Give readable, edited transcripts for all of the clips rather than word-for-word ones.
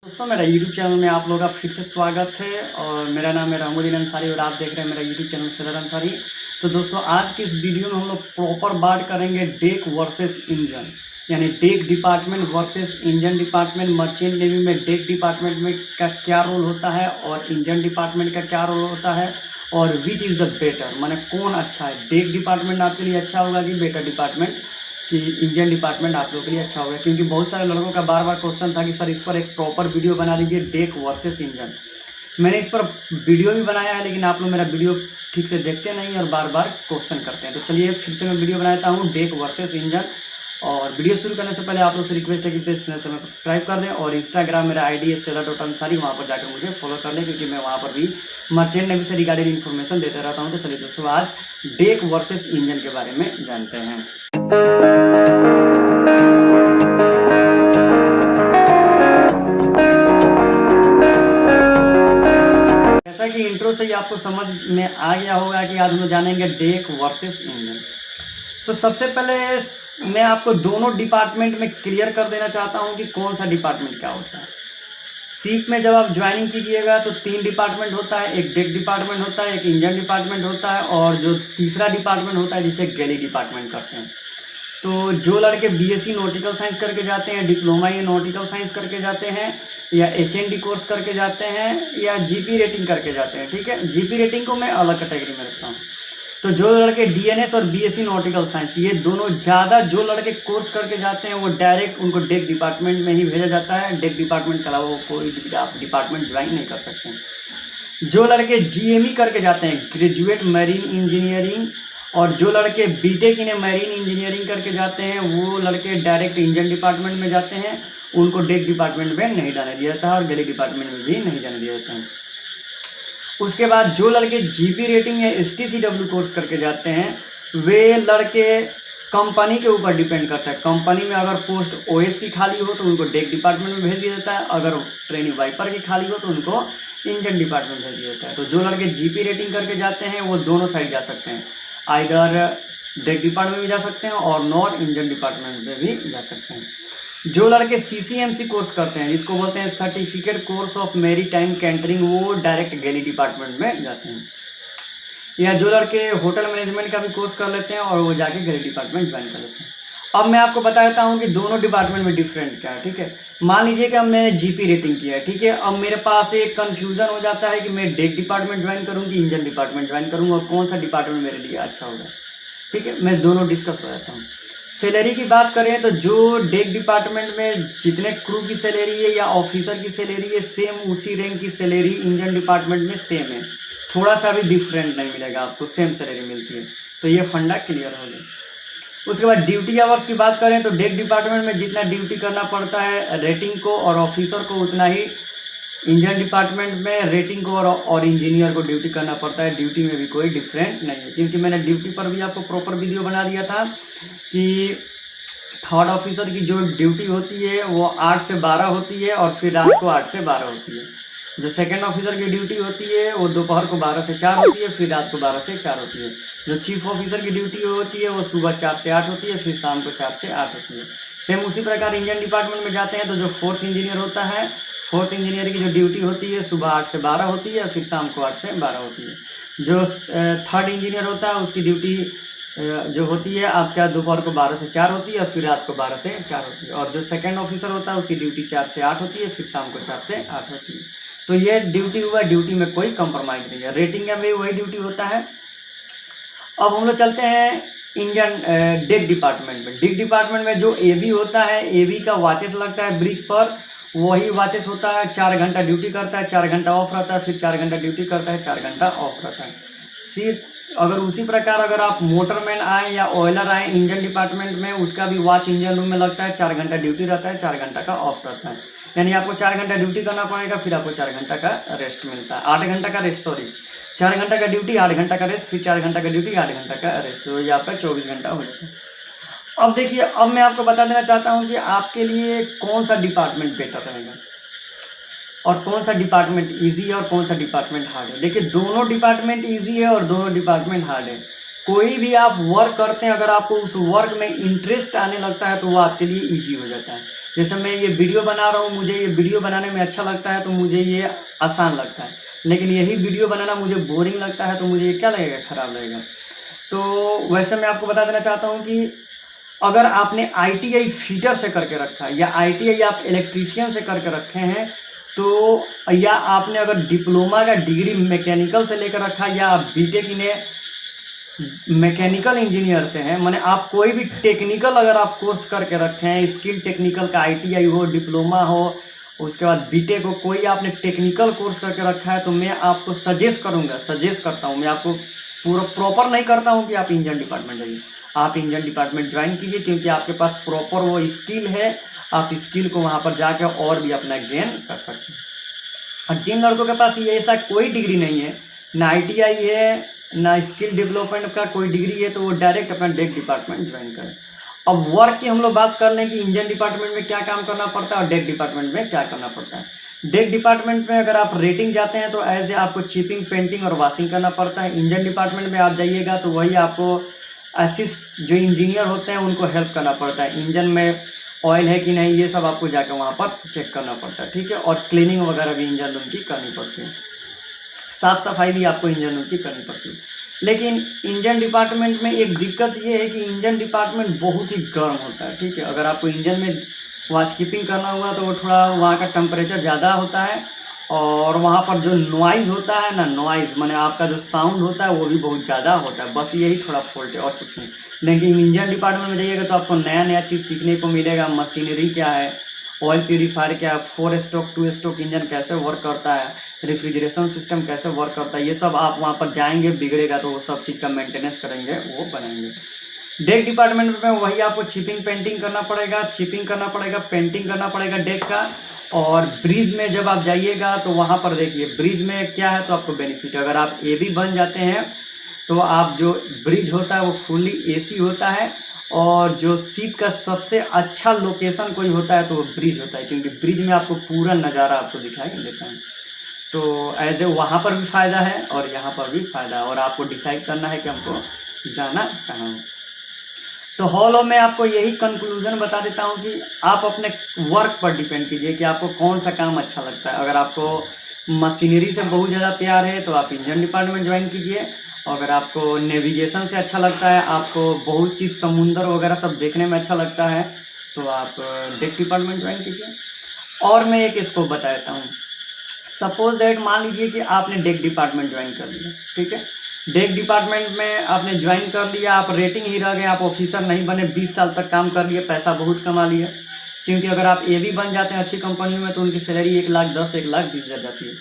दोस्तों मेरा YouTube channel में आप लोगों का फिर से स्वागत है और मेरा नाम है रहमुद्दीन अंसारी और आप देख रहे हैं मेरा YouTube चैनल सेलर अंसारी। तो दोस्तों आज के इस वीडियो में हम लोग प्रॉपर बात करेंगे डेक वर्सेस इंजन, यानी deck department versus engine department. Merchant navy में डेक डिपार्टमेंट में का क्या रोल होता है और इंजन डिपार्टमेंट का क्या रोल होता है और विच इज़ द बेटर, माने कौन अच्छा है, डेक डिपार्टमेंट आपके लिए अच्छा होगा कि बेटर डिपार्टमेंट कि इंजन डिपार्टमेंट आप लोगों के लिए अच्छा होगा। क्योंकि बहुत सारे लड़कों का बार बार क्वेश्चन था कि सर इस पर एक प्रॉपर वीडियो बना दीजिए डेक वर्सेस इंजन। मैंने इस पर वीडियो भी बनाया है लेकिन आप लोग मेरा वीडियो ठीक से देखते नहीं और बार बार क्वेश्चन करते हैं। तो चलिए फिर से मैं वीडियो बनाता हूँ डेक वर्सेस इंजन। और वीडियो शुरू करने से पहले आप लोग से रिक्वेस्ट है कि प्लीज़ मेरे चैनल को सब्सक्राइब कर दें और इंस्टाग्राम मेरा आईडी है seller.ansari, वहाँ पर जाकर मुझे फॉलो कर लें क्योंकि मैं वहाँ पर भी मर्चेंट नेवी से रिगार्डेड इन्फॉर्मेशन देता रहता हूँ। तो चलिए दोस्तों आज डेक वर्सेस इंजन के बारे में जानते हैं। जैसा कि इंट्रो से ही आपको समझ में आ गया होगा कि आज हम लोग जानेंगे डेक वर्सेस इंजन। तो सबसे पहले मैं आपको दोनों डिपार्टमेंट में क्लियर कर देना चाहता हूं कि कौन सा डिपार्टमेंट क्या होता है। सीप में जब आप ज्वाइनिंग कीजिएगा तो 3 डिपार्टमेंट होता है, एक डेक डिपार्टमेंट होता है, एक इंजन डिपार्टमेंट होता है और जो तीसरा डिपार्टमेंट होता है जिसे गैली डिपार्टमेंट करते हैं। तो जो लड़के बीएससी नॉटिकल साइंस करके जाते हैं, डिप्लोमा इन नॉटिकल साइंस करके जाते हैं या एचएनडी कोर्स करके जाते हैं या जीपी रेटिंग करके जाते हैं, ठीक है, जीपी रेटिंग को मैं अलग कैटेगरी में रखता हूँ। तो जो लड़के डीएनएस और बीएससी नॉटिकल साइंस ये दोनों ज़्यादा जो लड़के कोर्स करके जाते हैं वो डायरेक्ट उनको डेक डिपार्टमेंट में ही भेजा जाता है। डेक डिपार्टमेंट के अलावा वो कोई डिपार्टमेंट ज्वाइन नहीं कर सकते हैं। जो लड़के जीएमई करके जाते हैं, ग्रेजुएट मैरीन इंजीनियरिंग, और जो लड़के बीटेक इन मैरीन इंजीनियरिंग करके जाते हैं वो लड़के डायरेक्ट इंजन डिपार्टमेंट में जाते हैं, उनको डेक डिपार्टमेंट में नहीं जाने दिया जाता है और गैली डिपार्टमेंट में भी नहीं जाने दिया जाता है। उसके बाद जो लड़के जीपी रेटिंग या एसटीसीडब्ल्यू कोर्स करके जाते हैं वे लड़के कंपनी के ऊपर डिपेंड करता है। कंपनी में अगर पोस्ट ओएस की खाली हो तो उनको डेक डिपार्टमेंट में भेज दिया जाता है, अगर ट्रेनिंग वाइपर की खाली हो तो उनको इंजन डिपार्टमेंट भेज दिया जाता है। तो जो लड़के जीपी रेटिंग करके जाते हैं वो दोनों साइड जा सकते हैं, आइदर डेक डिपार्टमेंट में भी जा सकते हैं और नॉर इंजन डिपार्टमेंट में भी जा सकते हैं। जो लड़के सीसीएमसी कोर्स करते हैं जिसको बोलते हैं सर्टिफिकेट कोर्स ऑफ मैरीटाइम कैंटरिंग, वो डायरेक्ट गैली डिपार्टमेंट में जाते हैं। या जो लड़के होटल मैनेजमेंट का भी कोर्स कर लेते हैं और वो जाके गैली डिपार्टमेंट ज्वाइन कर लेते हैं। अब मैं आपको बता देता हूँ कि दोनों डिपार्टमेंट में डिफरेंट क्या है, ठीक है। मान लीजिए कि अब मैंने जीपी रेटिंग किया है, ठीक है। अब मेरे पास एक कन्फ्यूजन हो जाता है कि मैं डेक डिपार्टमेंट ज्वाइन करूँ कि इंजन डिपार्टमेंट ज्वाइन करूँ और कौन सा डिपार्टमेंट मेरे लिए अच्छा होगा, ठीक है। मैं दोनों डिस्कस कर देता हूँ। सैलरी की बात करें तो जो डेक डिपार्टमेंट में जितने क्रू की सैलरी है या ऑफिसर की सैलरी है सेम उसी रैंक की सैलरी इंजन डिपार्टमेंट में सेम है, थोड़ा सा भी डिफरेंट नहीं मिलेगा आपको, सेम सैलरी मिलती है। तो ये फंडा क्लियर हो गया। उसके बाद ड्यूटी आवर्स की बात करें तो डेक डिपार्टमेंट में जितना ड्यूटी करना पड़ता है रेटिंग को और ऑफिसर को उतना ही इंजन डिपार्टमेंट में रेटिंग को और इंजीनियर को ड्यूटी करना पड़ता है। ड्यूटी में भी कोई डिफरेंट नहीं है क्योंकि मैंने ड्यूटी पर भी आपको प्रॉपर वीडियो बना दिया था कि थर्ड ऑफिसर की जो ड्यूटी होती है वो 8 से 12 होती है और फिर रात को 8 से 12 होती है। जो सेकंड ऑफिसर की ड्यूटी होती है वो दोपहर को 12 से 4 होती है, फिर रात को 12 से 4 होती है। जो चीफ ऑफिसर की ड्यूटी होती है वो सुबह 4 से 8 होती है, फिर शाम को 4 से 8 होती है। सेम उसी प्रकार इंजन डिपार्टमेंट में जाते हैं तो जो फोर्थ इंजीनियर होता है, फोर्थ इंजीनियर की जो ड्यूटी होती है सुबह 8 से 12 होती है, फिर शाम को 8 से 12 होती है। जो थर्ड इंजीनियर होता है उसकी ड्यूटी जो होती है आपका दोपहर को 12 से 4 होती है और फिर रात को 12 से 4 होती है। और जो सेकंड ऑफिसर होता है उसकी ड्यूटी 4 से 8 होती है, फिर शाम को 4 से 8 होती है। तो ये ड्यूटी हुआ, ड्यूटी में कोई कंप्रोमाइज़ नहीं है। रेटिंग में भी वही ड्यूटी होता है। अब हम लोग चलते हैं इंजन डेक डिपार्टमेंट में। डेक डिपार्टमेंट में जो एवी होता है, एवी का वॉचेस लगता है ब्रिज पर, वही वॉचेस होता है। 4 घंटा ड्यूटी करता है, 4 घंटा ऑफ रहता है, फिर 4 घंटा ड्यूटी करता है, 4 घंटा ऑफ रहता है। सिर्फ अगर उसी प्रकार अगर आप मोटरमैन आए या ऑयलर आए इंजन डिपार्टमेंट में, उसका भी वॉच इंजन रूम में लगता है। 4 घंटा ड्यूटी रहता है, 4 घंटा का ऑफ रहता है। यानी आपको 4 घंटा ड्यूटी करना पड़ेगा, फिर आपको 4 घंटा का रेस्ट मिलता है। 8 घंटा का रेस्ट, 4 घंटा का ड्यूटी, 8 घंटा का रेस्ट, फिर 4 घंटा का ड्यूटी, 8 घंटा का रेस्ट, तो ये आपका 24 घंटा हो जाता है। अब देखिए, अब मैं आपको बता देना चाहता हूँ कि आपके लिए कौन सा डिपार्टमेंट बेटर रहेगा और कौन सा डिपार्टमेंट इजी है और कौन सा डिपार्टमेंट हार्ड है। देखिए, दोनों डिपार्टमेंट इजी है और दोनों डिपार्टमेंट हार्ड है। कोई भी आप वर्क करते हैं, अगर आपको उस वर्क में इंटरेस्ट आने लगता है तो वो आपके लिए ईजी हो जाता है। जैसे मैं ये वीडियो बना रहा हूँ, मुझे ये वीडियो बनाने में अच्छा लगता है तो मुझे ये आसान लगता है, लेकिन यही वीडियो बनाना मुझे बोरिंग लगता है तो मुझे ये क्या लगेगा, ख़राब लगेगा। तो वैसे मैं आपको बता देना चाहता हूँ कि अगर आपने ITI फीटर से करके रखा है या ITI आप इलेक्ट्रीशियन से करके रखे हैं, तो या आपने अगर डिप्लोमा का डिग्री मैकेनिकल से लेकर रखा है या आप बीटेक इन्हें मैकेनिकल इंजीनियर से हैं, माने आप कोई भी टेक्निकल अगर आप कोर्स करके रखे हैं, स्किल टेक्निकल का ITI हो, डिप्लोमा हो, उसके बाद बीटेक हो, कोई आपने टेक्निकल कोर्स करके रखा है, तो मैं आपको सजेस्ट करता हूँ, मैं आपको पूरा प्रॉपर नहीं करता हूँ कि आप इंजन डिपार्टमेंट जाइए। आप इंजन डिपार्टमेंट ज्वाइन कीजिए, क्योंकि आपके पास प्रॉपर वो स्किल है, आप स्किल को वहाँ पर जाकर और भी अपना गेन कर सकते हैं। और जिन लड़कों के पास ये ऐसा कोई डिग्री नहीं है, ना ITI है ना स्किल डेवलपमेंट का कोई डिग्री है, तो वो डायरेक्ट अपना डेक डिपार्टमेंट ज्वाइन करें। अब वर्क की हम लोग बात कर लें कि इंजन डिपार्टमेंट में क्या काम करना पड़ता है और डेक डिपार्टमेंट में क्या करना पड़ता है। डेक डिपार्टमेंट में अगर आप रेटिंग जाते हैं तो एज ए आपको चिपिंग, पेंटिंग और वॉशिंग करना पड़ता है। इंजन डिपार्टमेंट में आप जाइएगा तो वही आपको असिस्ट जो इंजीनियर होते हैं उनको हेल्प करना पड़ता है। इंजन में ऑयल है कि नहीं, ये सब आपको जाकर वहाँ पर चेक करना पड़ता है, ठीक है। और क्लीनिंग वगैरह भी इंजन रूम की करनी पड़ती है, साफ़ सफाई भी आपको इंजन रूम की करनी पड़ती है। लेकिन इंजन डिपार्टमेंट में एक दिक्कत ये है कि इंजन डिपार्टमेंट बहुत ही गर्म होता है, ठीक है। अगर आपको इंजन में वॉच कीपिंग करना हुआ तो वो थोड़ा वहाँ का टेम्परेचर ज़्यादा होता है, और वहाँ पर जो नॉइज़ होता है ना, नॉइज़ माने आपका जो साउंड होता है वो भी बहुत ज़्यादा होता है, बस यही थोड़ा फॉल्ट है और कुछ नहीं। लेकिन इंजन डिपार्टमेंट में जाइएगा तो आपको नया नया चीज़ सीखने को मिलेगा। मशीनरी क्या है, ऑयल प्यूरीफायर क्या है, 4 स्ट्रोक 2 स्ट्रोक इंजन कैसे वर्क करता है, रेफ्रिजरेशन सिस्टम कैसे वर्क करता है, ये सब आप वहाँ पर जाएंगे, बिगड़ेगा तो वो सब चीज़ का मेंटेनेंस करेंगे, वो बनाएंगे। डेक डिपार्टमेंट में वही आपको चिपिंग पेंटिंग करना पड़ेगा, पेंटिंग करना पड़ेगा डेक का। और ब्रिज में जब आप जाइएगा तो वहाँ पर देखिए ब्रिज में क्या है तो आपको बेनिफिट है। अगर आप AB बन जाते हैं तो आप जो ब्रिज होता है वो फुल्ली AC होता है, और जो शिप का सबसे अच्छा लोकेशन कोई होता है तो वो ब्रिज होता है, क्योंकि ब्रिज में आपको पूरा नज़ारा आपको दिखाई देता है। तो एज ए वहाँ पर भी फ़ायदा है और यहाँ पर भी फ़ायदा है, और आपको डिसाइड करना है कि हमको जाना कहाँ है। तो हॉल में आपको यही कंक्लूजन बता देता हूँ कि आप अपने वर्क पर डिपेंड कीजिए कि आपको कौन सा काम अच्छा लगता है। अगर आपको मशीनरी से बहुत ज़्यादा प्यार है तो आप इंजन डिपार्टमेंट ज्वाइन कीजिए। अगर आपको नेविगेशन से अच्छा लगता है, आपको बहुत चीज़ समुंदर वगैरह सब देखने में अच्छा लगता है, तो आप डेक डिपार्टमेंट ज्वाइन कीजिए। और मैं एक स्कोप बता देता हूँ। सपोज दैट मान लीजिए कि आपने डेक डिपार्टमेंट ज्वाइन कर लिया, ठीक है। डेक डिपार्टमेंट में आपने ज्वाइन कर लिया, आप रेटिंग ही रह गए, आप ऑफिसर नहीं बने, 20 साल तक काम कर लिए, पैसा बहुत कमा लिया। क्योंकि अगर आप AB बन जाते हैं अच्छी कंपनियों में तो उनकी सैलरी 1,10,000 1,20,000 जाती है।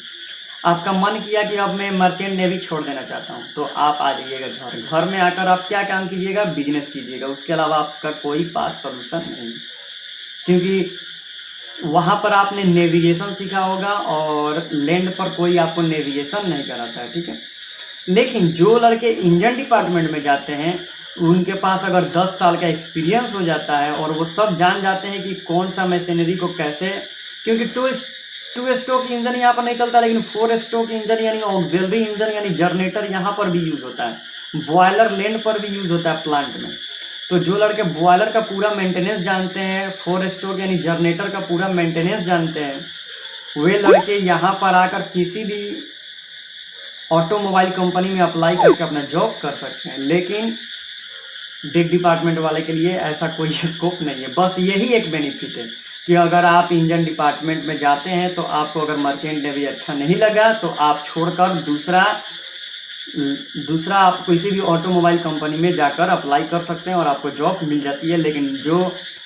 आपका मन किया कि अब मैं मर्चेंट नेवी छोड़ देना चाहता हूँ, तो आप आ जाइएगा घर में आकर आप क्या काम कीजिएगा, बिजनेस कीजिएगा। उसके अलावा आपका कोई पास सोल्यूशन नहीं, क्योंकि वहाँ पर आपने नेविगेशन सीखा होगा और लैंड पर कोई आपको नेविगेशन नहीं कराता है, ठीक है। लेकिन जो लड़के इंजन डिपार्टमेंट में जाते हैं उनके पास अगर 10 साल का एक्सपीरियंस हो जाता है और वो सब जान जाते हैं कि कौन सा मशीनरी को कैसे, क्योंकि टू स्ट्रोक इंजन यहाँ पर नहीं चलता, लेकिन 4 स्ट्रोक इंजन यानी ऑक्सिलरी इंजन यानी जनरेटर यहाँ पर भी यूज़ होता है, बॉयलर लैंड पर भी यूज़ होता है प्लांट में। तो जो लड़के बॉयलर का पूरा मेंटेनेंस जानते हैं, 4 स्ट्रोक यानी जनरेटर का पूरा मेंटेनेंस जानते हैं, वे लड़के यहाँ पर आकर किसी भी ऑटोमोबाइल कंपनी में अप्लाई करके अपना जॉब कर सकते हैं। लेकिन डेक डिपार्टमेंट वाले के लिए ऐसा कोई स्कोप नहीं है। बस यही एक बेनिफिट है कि अगर आप इंजन डिपार्टमेंट में जाते हैं तो आपको अगर मर्चेंट नेवी अच्छा नहीं लगा तो आप छोड़कर दूसरा आप किसी भी ऑटोमोबाइल कंपनी में जाकर अप्लाई कर सकते हैं और आपको जॉब मिल जाती है। लेकिन जो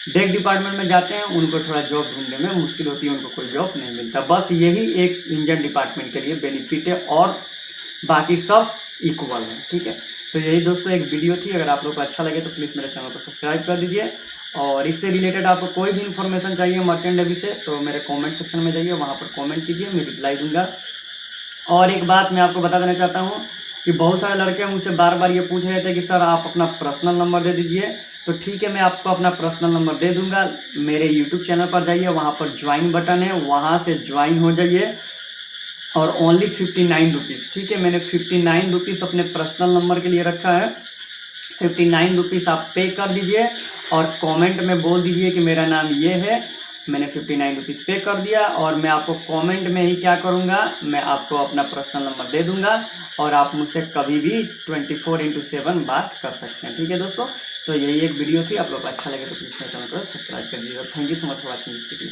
डेक डिपार्टमेंट में जाते हैं उनको थोड़ा जॉब ढूंढने में मुश्किल होती है, उनको कोई जॉब नहीं मिलता। बस यही एक इंजन डिपार्टमेंट के लिए बेनिफिट है और बाकी सब इक्वल है, ठीक है। तो यही दोस्तों एक वीडियो थी। अगर आप लोग को अच्छा लगे तो प्लीज़ मेरे चैनल को सब्सक्राइब कर दीजिए, और इससे रिलेटेड आपको कोई भी इन्फॉर्मेशन चाहिए मर्चेंट नेवी से तो मेरे कमेंट सेक्शन में जाइए, वहाँ पर कमेंट कीजिए, मैं रिप्लाई दूंगा। और एक बात मैं आपको बता देना चाहता हूँ कि बहुत सारे लड़के मुझसे बार बार ये पूछ रहे थे कि सर आप अपना पर्सनल नंबर दे दीजिए, तो ठीक है मैं आपको अपना पर्सनल नंबर दे दूँगा। मेरे यूट्यूब चैनल पर जाइए, वहाँ पर ज्वाइन बटन है, वहाँ से ज्वाइन हो जाइए, और ओनली 59 रुपीज़, ठीक है। मैंने 59 रुपीज़ अपने पर्सनल नंबर के लिए रखा है, 59 रुपीज़ आप पे कर दीजिए और कमेंट में बोल दीजिए कि मेरा नाम ये है, मैंने 59 रुपीज़ पे कर दिया। और मैं आपको कमेंट में ही क्या करूँगा, मैं आपको अपना पर्सनल नंबर दे दूँगा और आप मुझसे कभी भी 24/7 बात कर सकते हैं। ठीक है दोस्तों, तो यही एक वीडियो थी। आप लोग को अच्छा लगे तो प्लीज़ मेरे चैनल को सब्सक्राइब कर दीजिएगा। Thank you so much for watching this video.